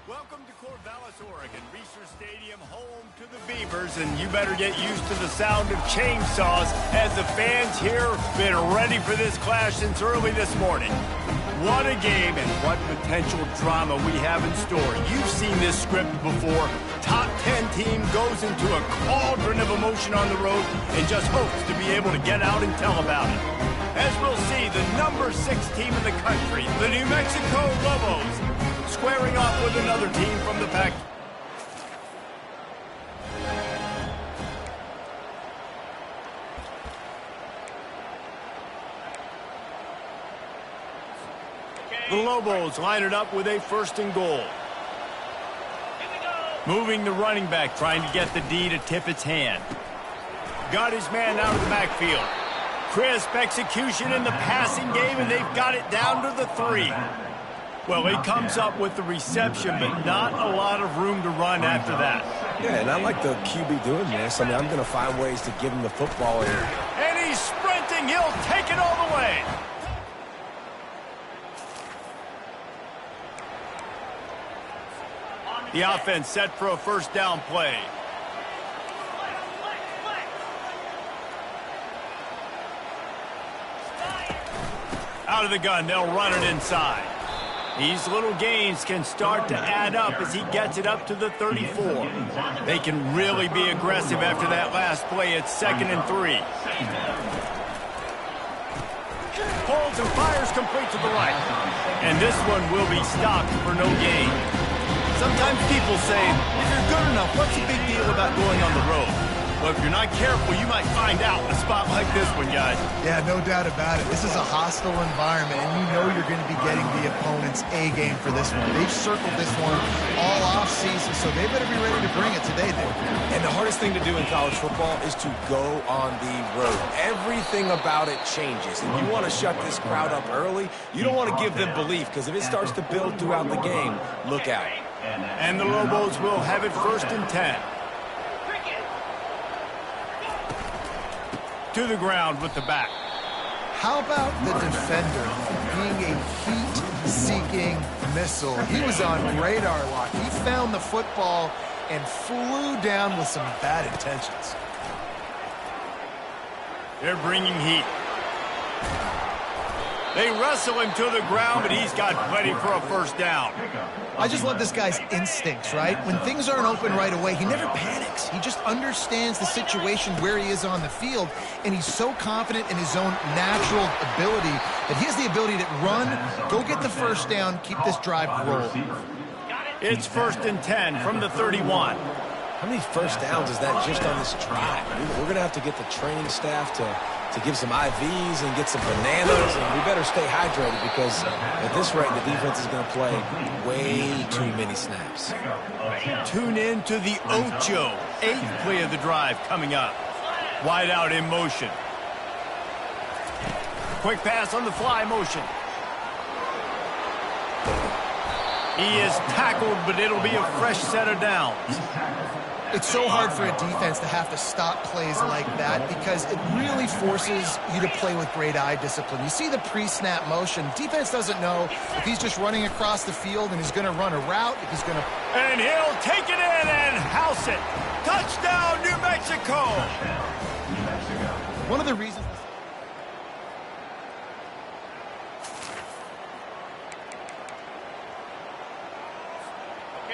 Welcome to Corvallis, Oregon, Reser Stadium, home to the Beavers, and you better get used to the sound of chainsaws as the fans here have been ready for this clash since early this morning. What a game and what potential drama we have in store. You've seen this script before. Top 10 team goes into a cauldron of emotion on the road and just hopes to be able to get out and tell about it. As we'll see, the number 6 team in the country, the New Mexico Lobos, squaring off with another team from the Pac. The Lobos line it up with a 1st and goal. Moving the running back, trying to get the D to tip its hand. Got his man out of the backfield. Crisp execution in the passing game, and they've got it down to the 3. Well, he comes up with the reception, but not a lot of room to run after that. Yeah, and I like the QB doing this. I mean, I'm going to find ways to give him the football here. And he's sprinting. He'll take it all the way. The offense set for a 1st down play. Out of the gun, they'll run it inside. These little gains can start to add up as he gets it up to the 34. They can really be aggressive after that last play. It's 2nd and 3. Pulls and fires complete to the right. And this one will be stopped for no gain. Sometimes people say, if you're good enough, what's the big deal about going on the road? Well, if you're not careful, you might find out in a spot like this one, guys. Yeah, no doubt about it. This is a hostile environment, and you know you're going to be getting the opponent's A game for this one. They've circled this one all off-season, so they better be ready to bring it today, then. And the hardest thing to do in college football is to go on the road. Everything about it changes, and you want to shut this crowd up early. You don't want to give them belief, because if it starts to build throughout the game, look out. And the Lobos will have it 1st and 10. To the ground with the back. How about the defender being a heat-seeking missile? He was on radar lock. He found the football and flew down with some bad intentions. They're bringing heat. They wrestle him to the ground, but he's got plenty for a 1st down. I just love this guy's instincts, right? When things aren't open right away, he never panics. He just understands the situation where he is on the field, and he's so confident in his own natural ability that he has the ability to run, go get the 1st down, keep this drive rolling. It's 1st and 10 from the 31. How many 1st downs is that just on this drive? We're going to have to get the training staff to give some IVs and get some bananas, and we better stay hydrated because at this rate, the defense is going to play way too many snaps. Tune in to the Ocho, 8th play of the drive coming up. Wide out in motion. Quick pass on the fly motion. He is tackled, but it'll be a fresh set of downs. It's so hard for a defense to have to stop plays like that because it really forces you to play with great eye discipline. You see the pre-snap motion. Defense doesn't know if he's just running across the field and he's going to run a route, if he's going to... And he'll take it in and house it. Touchdown, New Mexico! One of the reasons...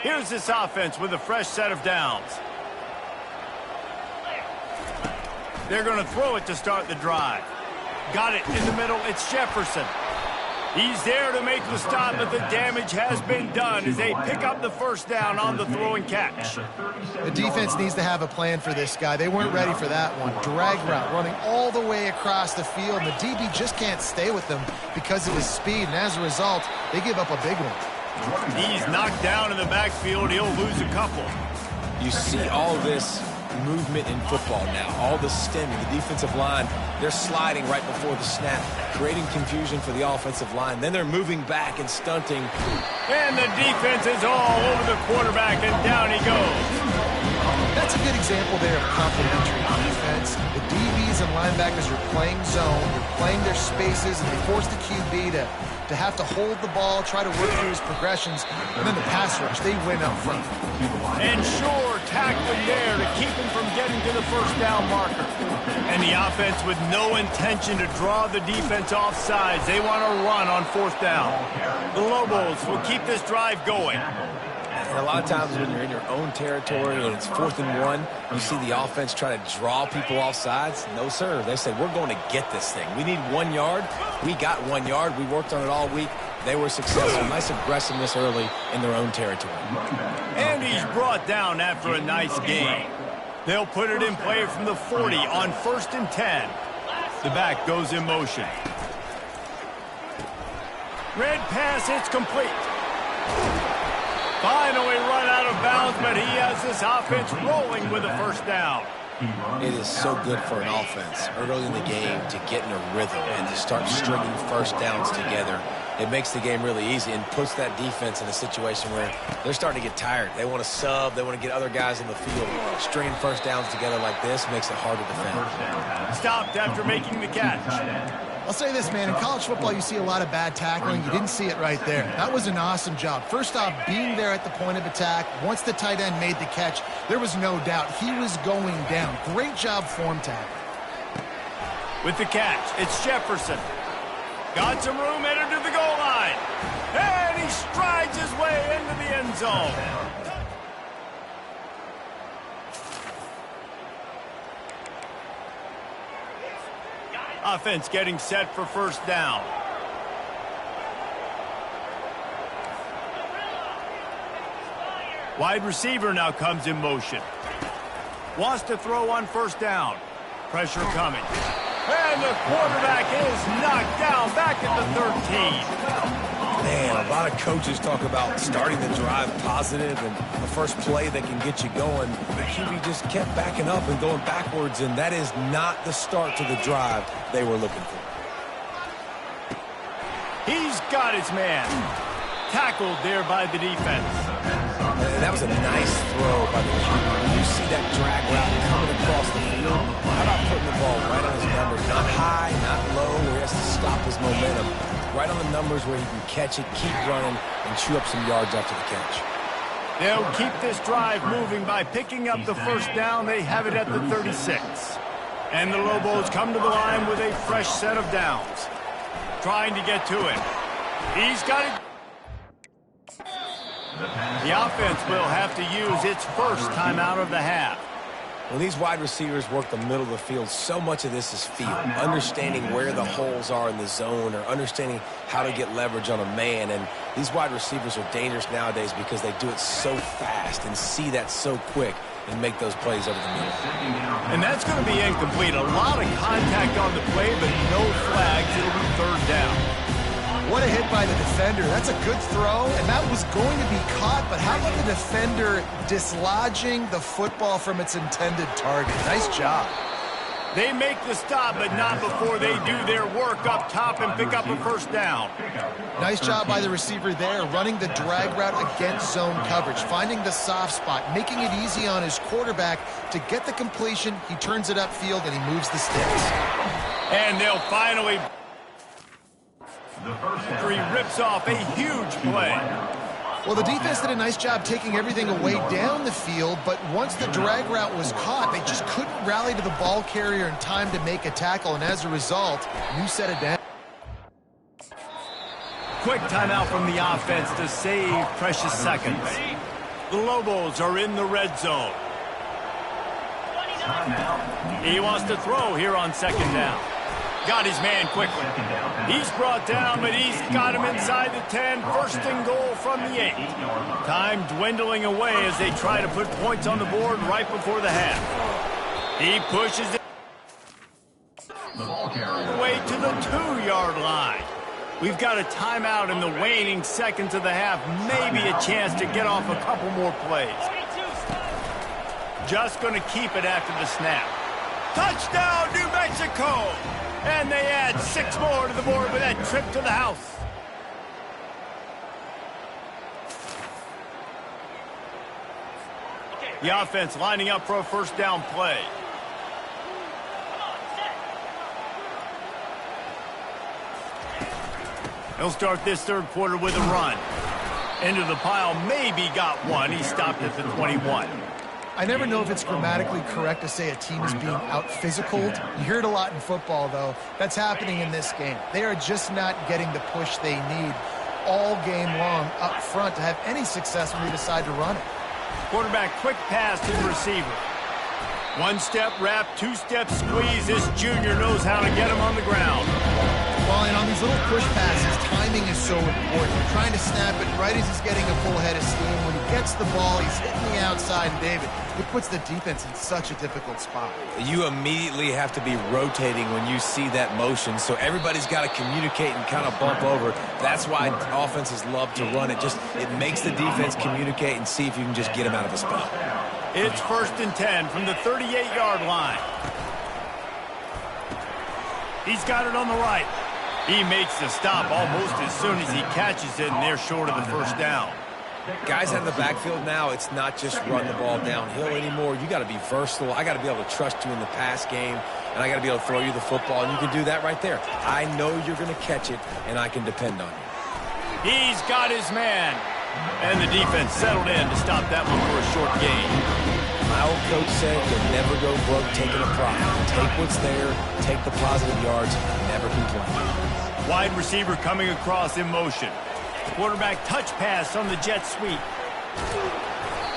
Here's this offense with a fresh set of downs. They're going to throw it to start the drive. Got it in the middle. It's Jefferson. He's there to make the stop, but the damage has been done as they pick up the 1st down on the throw and catch. The defense needs to have a plan for this guy. They weren't ready for that one. Drag route, running all the way across the field. The DB just can't stay with them because of his speed, and as a result, they give up a big one. He's knocked down in the backfield. He'll lose a couple. You see all this movement in football now. All the stemming, the defensive line, they're sliding right before the snap, creating confusion for the offensive line. Then they're moving back and stunting. And the defense is all over the quarterback, and down he goes. That's a good example there of complementary defense. The DBs and linebackers are playing zone, they're playing their spaces, and they force the QB to to have to hold the ball, try to work through his progressions, and then the pass rush, they win up front. And sure, tackling there to keep him from getting to the first down marker. And the offense with no intention to draw the defense off sides. They want to run on fourth down. The Lobos will keep this drive going. And a lot of times when you're in your own territory and it's 4th and 1, you see the offense try to draw people off sides. No, sir. They say, we're going to get this thing. We need 1 yard. We got 1 yard. We worked on it all week. They were successful. Nice aggressiveness early in their own territory. And he's brought down after a nice gain. They'll put it in play from the 40 on 1st and 10. The back goes in motion. Red pass, it's complete. Finally run out of bounds, but he has this offense rolling with a first down. It is so good for an offense early in the game to get in a rhythm and to start stringing first downs together. It makes the game really easy and puts that defense in a situation where they're starting to get tired. They want to sub. They want to get other guys in the field. Stringing first downs together like this makes it hard to defend. Stopped after making the catch. I'll say this, man. In college football, you see a lot of bad tackling. You didn't see it right there. That was an awesome job. First off, being there at the point of attack. Once the tight end made the catch, there was no doubt he was going down. Great job form tackle. With the catch, it's Jefferson. Got some room, headed to the goal line. And he strides his way into the end zone. Offense getting set for first down. Wide receiver now comes in motion. Wants to throw on first down. Pressure coming. And the quarterback is knocked down back at the 13. Man, a lot of coaches talk about starting the drive positive and the first play that can get you going. The QB just kept backing up and going backwards, and that is not the start to the drive they were looking for. He's got his man. Tackled there by the defense. And that was a nice throw by the QB. When you see that drag route coming across the field, how about putting the ball right on his numbers? Not high, not low, where he has to stop his momentum. Right on the numbers where he can catch it, keep running, and chew up some yards after the catch. They'll keep this drive moving by picking up the first down. They have it at the 36. And the Lobos come to the line with a fresh set of downs. Trying to get to him. He's got it. The offense will have to use its first timeout of the half. When these wide receivers work the middle of the field, so much of this is feel. Understanding where the holes are in the zone or understanding how to get leverage on a man. And these wide receivers are dangerous nowadays because they do it so fast and see that so quick and make those plays over the middle. And that's going to be incomplete. A lot of contact on the play, but no flags. It'll be third down. What a hit by the defender. That's a good throw, and that was going to be caught, but how about the defender dislodging the football from its intended target? Nice job. They make the stop, but not before they do their work up top and pick up a first down. Nice job by the receiver there, running the drag route against zone coverage, finding the soft spot, making it easy on his quarterback to get the completion. He turns it upfield, and he moves the sticks. And they'll finally... He rips off a huge play. Well, the defense did a nice job taking everything away down the field, but once the drag route was caught, they just couldn't rally to the ball carrier in time to make a tackle, and as a result, new set of down. Quick timeout from the offense to save precious seconds. The Lobos are in the red zone. He wants to throw here on second down. Got his man quickly. He's brought down, but he's got him inside the 10. First and goal from the 8. Time dwindling away as they try to put points on the board right before the half. He pushes it away to the 2-yard line. We've got a timeout in the waning seconds of the half. Maybe a chance to get off a couple more plays. Just going to keep it after the snap. Touchdown, New Mexico! And they add 6 more to the board with that trip to the house. The offense lining up for a first down play. He'll start this third quarter with a run. Into the pile, maybe got one. He stopped at the 21. I never know if it's grammatically correct to say a team is being out-physicaled. You hear it a lot in football, though. That's happening in this game. They are just not getting the push they need all game long up front to have any success when they decide to run it. Quarterback, quick pass to the receiver. One-step wrap, two-step squeeze. This junior knows how to get him on the ground. Well, and on these little push passes, timing is so important. You're trying to snap it right as he's getting a full head of steam. When he gets the ball, he's hitting the outside, and David, it puts the defense in such a difficult spot. You immediately have to be rotating when you see that motion, so everybody's got to communicate and kind of bump over. That's why offenses love to run it. It makes the defense communicate and see if you can just get him out of a spot. It's 1st and 10 from the 38-yard line. He's got it on the right. He makes the stop almost as soon as he catches it, and they're short of the first down. Guys out of the backfield now, it's not just run the ball downhill anymore. You got to be versatile. I got to be able to trust you in the pass game, and I got to be able to throw you the football, and you can do that right there. I know you're going to catch it, and I can depend on you. He's got his man. And the defense settled in to stop that one for a short gain. My old coach said you'll never go broke taking a profit. Take what's there, take the positive yards, never complain. Wide receiver coming across in motion. Quarterback touch pass on the jet sweep.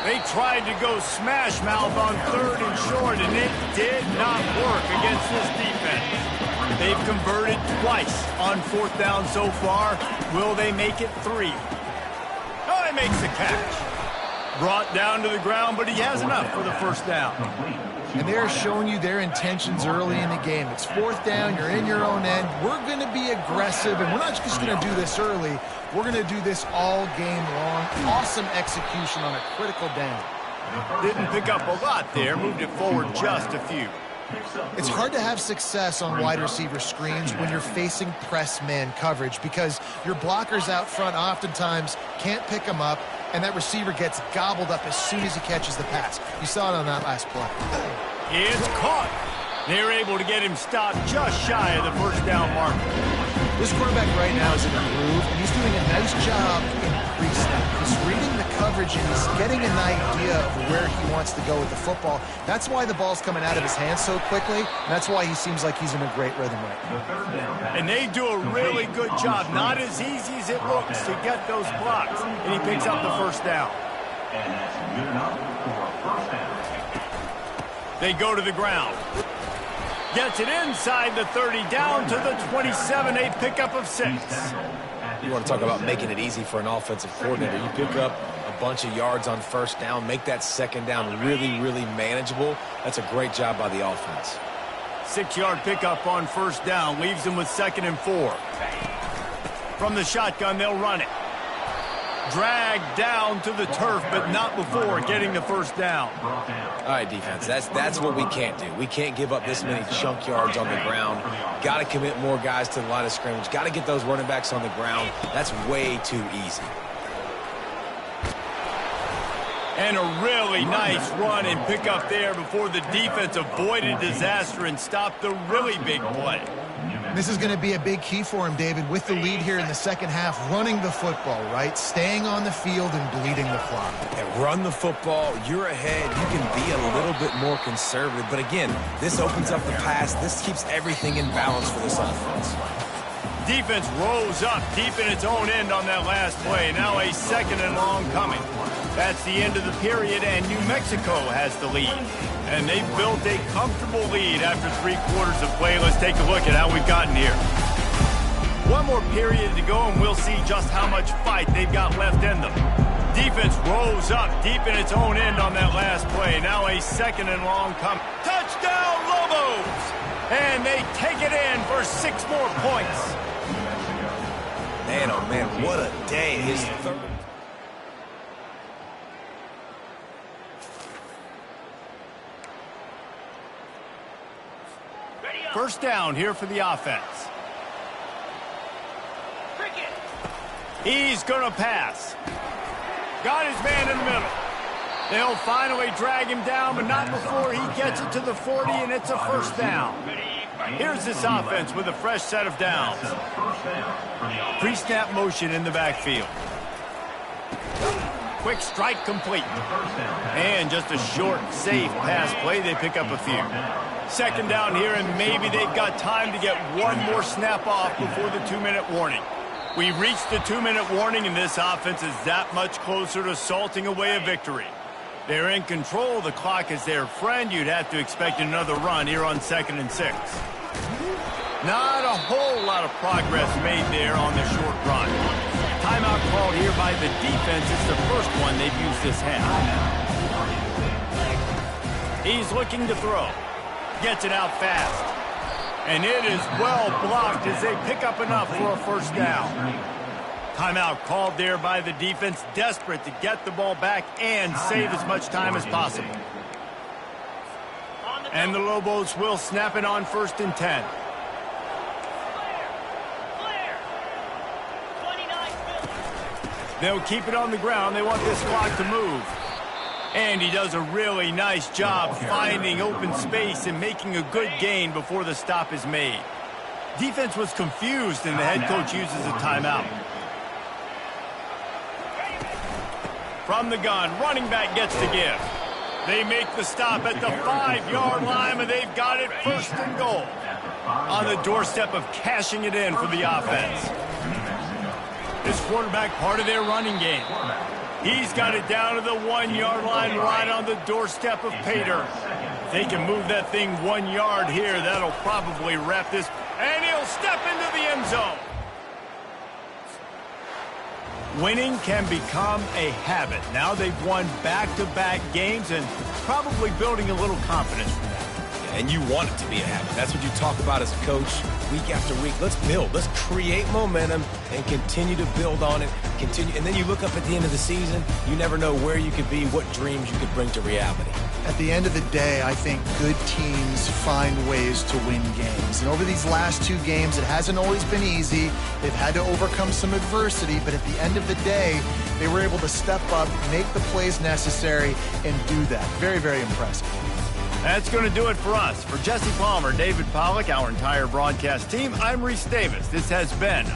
They tried to go smash mouth on 3rd and short, and it did not work against this defense. They've converted twice on 4th down so far. Will they make it 3? Oh, he makes the catch. Brought down to the ground, but he has enough for the first down. And they're showing you their intentions early in the game. It's 4th down, you're in your own end. We're going to be aggressive, and we're not just going to do this early. We're going to do this all game long. Awesome execution on a critical down. Didn't pick up a lot there, moved it forward just a few. It's hard to have success on wide receiver screens when you're facing press man coverage because your blockers out front oftentimes can't pick them up, and that receiver gets gobbled up as soon as he catches the pass. You saw it on that last play. It's caught. They're able to get him stopped just shy of the first down marker. This quarterback right now is in a groove, and he's doing a nice job in pre-snap. He's reading the coverage, and he's getting an idea of where he wants to go with the football. That's why the ball's coming out of his hands so quickly, and that's why he seems like he's in a great rhythm right now. And they do a really good job. Not as easy as it looks to get those blocks, and he picks up the first down. And that's good enough for a first down. They go to the ground. Gets it inside the 30, down to the 27, a pickup of 6. You want to talk about making it easy for an offensive coordinator. You pick up a bunch of yards on first down, make that second down really, really manageable. That's a great job by the offense. 6-yard pickup on first down, leaves them with 2nd and 4. From the shotgun, they'll run it. Dragged down to the turf, but not before getting the first down. All right, defense, that's what we can't do. We can't give up this many chunk yards on the ground. Got to commit more guys to the line of scrimmage. Got to get those running backs on the ground. That's way too easy. And a really nice run and pick up there before the defense avoided disaster and stopped the really big play. This is going to be a big key for him, David, with the lead here in the second half, running the football, right? Staying on the field and bleeding the clock. And run the football, you're ahead, you can be a little bit more conservative. But again, this opens up the pass. This keeps everything in balance for this offense. Defense rose up deep in its own end on that last play. Now a 2nd and long coming. That's the end of the period, and New Mexico has the lead. And they've built a comfortable lead after 3 quarters of play. Let's take a look at how we've gotten here. One more period to go, and we'll see just how much fight they've got left in them. Defense rose up deep in its own end on that last play. Now a 2nd and long coming. Touchdown, Lobos! And they take it in for 6 more points. Man, oh man, what a day. His third. First down here for the offense. He's going to pass. Got his man in the middle. They'll finally drag him down, but not before he gets it to the 40, and it's a first down. Here's this offense with a fresh set of downs. Pre-snap motion in the backfield. Quick strike complete. And just a short, safe pass play. They pick up a few. Second down here, and maybe they've got time to get one more snap off before the 2-minute warning. We've reached the 2-minute warning, and this offense is that much closer to salting away a victory. They're in control. The clock is their friend. You'd have to expect another run here on 2nd and 6. Not a whole lot of progress made there on the short run. Timeout called here by the defense. It's the first one they've used this half. He's looking to throw. Gets it out fast. And it is well blocked as they pick up enough for a first down. Timeout called there by the defense, desperate to get the ball back and save as much time as possible. And the Lobos will snap it on 1st and 10. They'll keep it on the ground. They want this clock to move. And he does a really nice job finding open space and making a good gain before the stop is made. Defense was confused, and the head coach uses a timeout. From the gun, running back gets the give. They make the stop at the 5-yard line, and they've got it 1st and goal. On the doorstep of cashing it in for the offense. This quarterback part of their running game. He's got it down to the 1-yard line right on the doorstep of Pater. If they can move that thing 1 yard here, that'll probably wrap this. And he'll step into the end zone. Winning can become a habit. Now they've won back-to-back games and probably building a little confidence from that. And you want it to be a habit. That's what you talk about as a coach week after week. Let's build. Let's create momentum and continue to build on it. And then you look up at the end of the season, you never know where you could be, what dreams you could bring to reality. At the end of the day, I think good teams find ways to win games. And over these last 2 games, it hasn't always been easy. They've had to overcome some adversity, but at the end of the day, they were able to step up, make the plays necessary, and do that. Very, very impressive. That's going to do it for us. For Jesse Palmer, David Pollack, our entire broadcast team, I'm Reese Davis. This has been